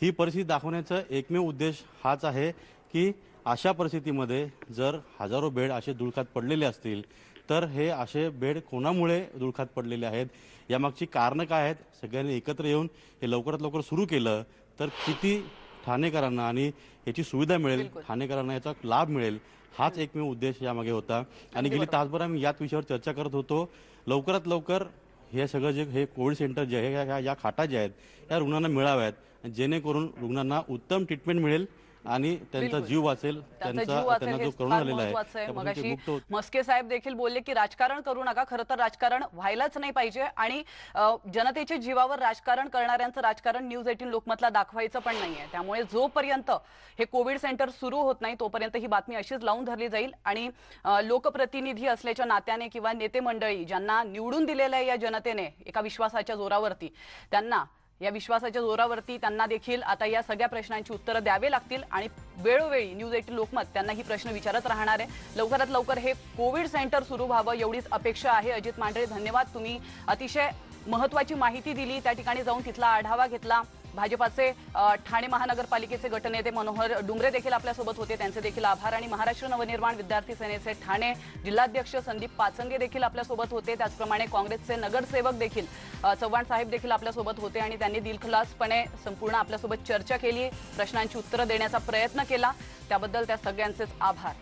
ही परिस्थिती दाखवण्याचा एकमेव उद्देश हाच आहे की अशा परिस्थितीमध्ये जर हजारो बेड असे धुळखात पडलेले असतील तर हे असे बेड कोणामुळे धुळखात पडलेले आहेत, यामागची कारणं काय आहेत, सगळ्यांनी एकत्र येऊन हे लवकरात लवकर सुरू केलं तर किती ठाणेकरांना आणि याची सुविधा मिळेल, ठाणेकरांना याचा लाभ मिळेल, हाच एकमेव उद्देश यामागे होता. आणि गेली तासभर आम्ही याच विषयावर चर्चा करत होतो. लवकरात लवकर हे सगळं जे हे कोविड सेंटर जे आहे, या खाटा ज्या आहेत या रुग्णांना मिळाव्यात, जेणेकरून रुग्णांना उत्तम ट्रीटमेंट मिळेल आणि त्यांचा जीव वाचेल, त्यांना जो करोना झालेला आहे. मगाशी मस्के साहेब देखील बोलले की राजकारण करू नका. खरं तर राजकारण व्हायलाच नाही पाहिजे आणि जनतेच्या जीवावर राजकारण करणाऱ्यांचं राजकारण न्यूज 18 लोकमतला दाखवायचं पण नाहीये. त्यामुळे जोपर्यंत हे कोविड सेंटर सुरू होत नाही तोपर्यंत ही बातमी अशीच लावून धरली जाईल आणि लोकप्रतिनिधी असल्याच्या नात्याने किंवा नेते मंडळी ज्यांना निवडून दिलेलं आहे या जनतेने एका विश्वासाच्या जोरावरती, त्यांना देखील आता या सगळ्या प्रश्नांची उत्तरं द्यावे लागतील आणि वेळोवेळी न्यूज 18 लोकमत त्यांना ही प्रश्न विचारत राहणार आहे. लवकरात लवकर हे कोविड सेंटर सुरू व्हावं एवढीच अपेक्षा आहे. अजित मांढरे, धन्यवाद. तुम्ही अतिशय महत्त्वाची माहिती दिली, त्या ठिकाणी जाऊन तिथला आढावा घेतला. भाजपाचे ठाणे महानगरपालिकेचे गटनेते मनोहर डुंगरे देखील आपल्यासोबत होते, त्यांचे देखील आभार. आणि महाराष्ट्र नवनिर्माण विद्यार्थी सेनेचे ठाणे जिल्हाध्यक्ष संदीप पाचंगे देखील आपल्यासोबत होते. त्याचप्रमाणे काँग्रेसचे नगरसेवक देखील चव्हाण साहेब देखील आपल्यासोबत होते आणि त्यांनी दिलखुलासपणे संपूर्ण आपल्यासोबत चर्चा केली, प्रश्नांची उत्तरं देण्याचा प्रयत्न केला. त्याबद्दल त्या सगळ्यांचेच आभार.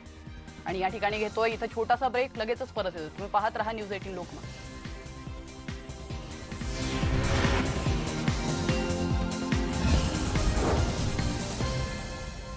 आणि या ठिकाणी घेतोय इथं छोटासा ब्रेक, लगेचच परत येतो. तुम्ही पाहत रहा न्यूज 18 लोकमत.